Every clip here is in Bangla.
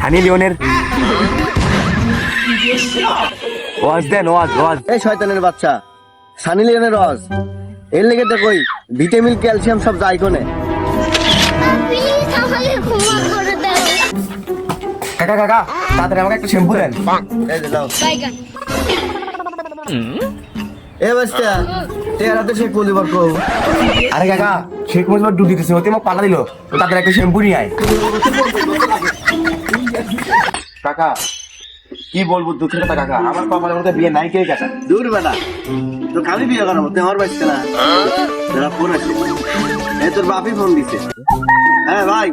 সানি লিওনের ওয়াজ দেন, ওয়াজ। এই শয়তানের বাচ্চা, সানি লিওনের রস এর লেগে তো কই ভিটামিন ক্যালসিয়াম সব যায় কোনে। প্লিজ আমাকে ক্ষমা করে দাও। কাকা তাড়াতাড়ি আমাকে একটু শ্যাম্পু দেন। এই যে দাও। বাইগান এ বাচ্চা তেরাতে সে কোলি বরকো। আরে কাকা, শেখ মুজিব ডুটি দিছে, ওতে মোক পালা দিল, তাদের একটা শ্যাম্পু নিয়ে আয়। কাকা কি বলবো, দুঃখের কথা কাকা, আমার কপালের মধ্যে বিয়ে নাই কে কাকা। দূর বেটা, তো খালি বিয়ে করাবো, তুই আমার বাচ্চা না। তোরা ফোন আছে, এই তোর বাপই ফোন দিছে। হ্যাঁ ভাই,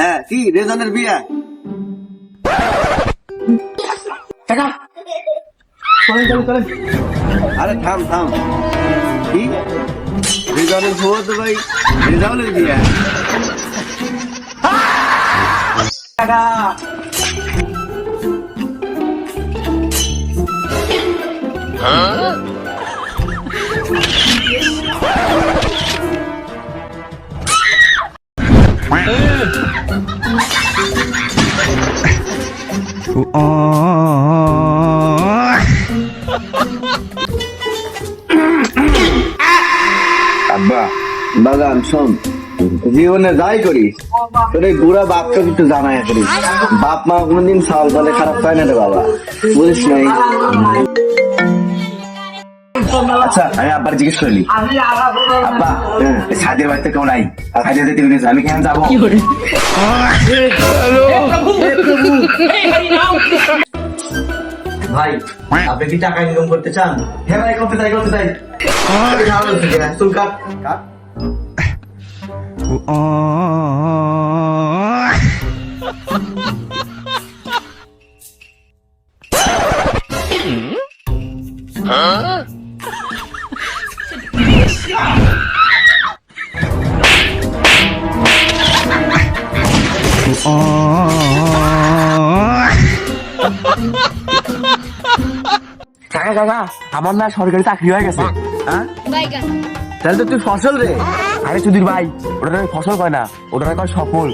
হ্যাঁ কি রেজানের বিয়ে? কাকা চলেন। আরে থাম কি রেজানের ফোন তো ভাই, রেজানের বিয়ে। কাকা আব্বা বাগান শোন, জীবনে যাই করি তোর এই বুড়া বাপকে কিছু জানাই করি। বাপ মা কোনদিন সাল বলে খারাপ হয় না রে বাবা, বুঝিস নাই? আচ্ছা আমি আব্বার জিজ্ঞেস করলি, আব্বা সাদের বাড়িতে কেউ নাই, সাদের যেতে বলেছে, আমি কেন যাবো? ভাই আপনি কি টাকা ইনকাম করতে চান? হ্যাঁ ভাই, করতে চাই চুল কাট কাট। কাকা আমার না সরকারি চাকরি হয়ে গেছে। হ্যাঁ বাইগান তাহলে তো তুই ফসল রে। আরে সুধীর ভাই, ওটা ফসল কয় না, ওটা কয় সফল।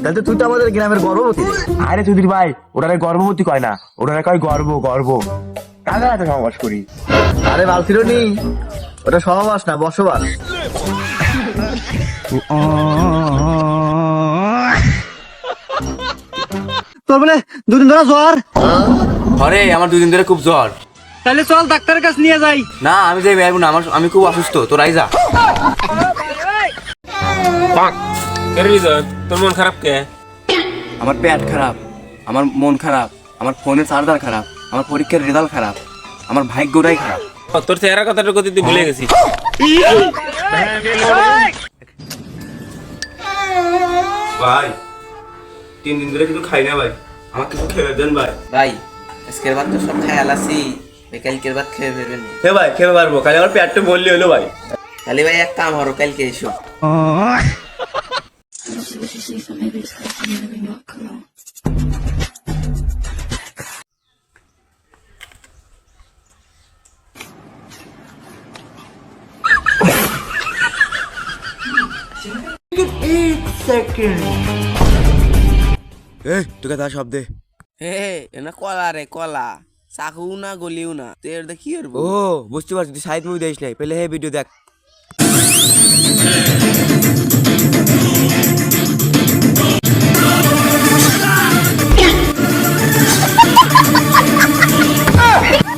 তাহলে তো তুই তো আমাদের গ্রামের গর্ভবতী। আরে সুধীর ভাই, ওটা গর্ভবতী কয় না, ওটা কয় গর্ব। কাকা এত সমাবাস করি। আরে বালতিরনি, ওটা সহবাস না বসবাস। তোর বলে দুদিন ধরে জ্বর? আরে আমার দুদিন ধরে খুব জ্বর। তাহলে চল ডাক্তারের কাছে নিয়ে যাই। না আমি যাই পারবো না, আমি খুব অসুস্থ, তোরাই যা। তোর মন খারাপ কে? আমার পেট খারাপ, আমার মন খারাপ, আমার ফোনের চার্জার খারাপ, আমার পরীক্ষার রেজাল্ট খারাপ, আমার ভাগ্যটাই খারাপ। তোর চেহারা কথাটা কথা তুই ভুলে গেছি। ভাই 3 দিন ধরে কিছু খাই না ভাই, আমার কিছু খেয়ে দেন ভাই। ভাই আজকের বাদ তো সব খাই আলাসি, কালকের বাদ খেয়ে ফেলবেন। হে ভাই খেতে পারবো, কাল আমার পেটটা বললি হলো ভাই। তাহলে ভাই এক কাম হরো, কালকে এসো। তোকে তা শব্দে হে এনা কলা রে কলা, চাকু না গলিও না, তুই এটা কি করবো? ও বুঝতে পারছি, তুই সাইড মুভি দেখিস নাই, পেলে হে ভিডিও দেখ।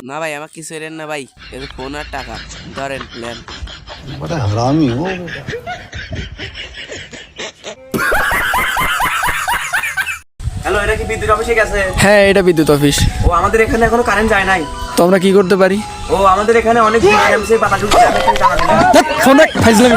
না ভাই আমার কিছু এলেন না ভাই, এর ফোন আর টাকা ধরেন প্ল্যান। হ্যালো, এটা কি বিদ্যুৎ অফিসে গেছে? হ্যাঁ এটা বিদ্যুৎ অফিস। ও আমাদের এখানে এখনো কারেন্ট যায় নাই। তো আমরা কি করতে পারি? ও আমাদের এখানে অনেক বিএমসি পাতা ঝুলছে, আমি এখানে জানা দিলাম। ফোন রাখ, ফাইজলামি।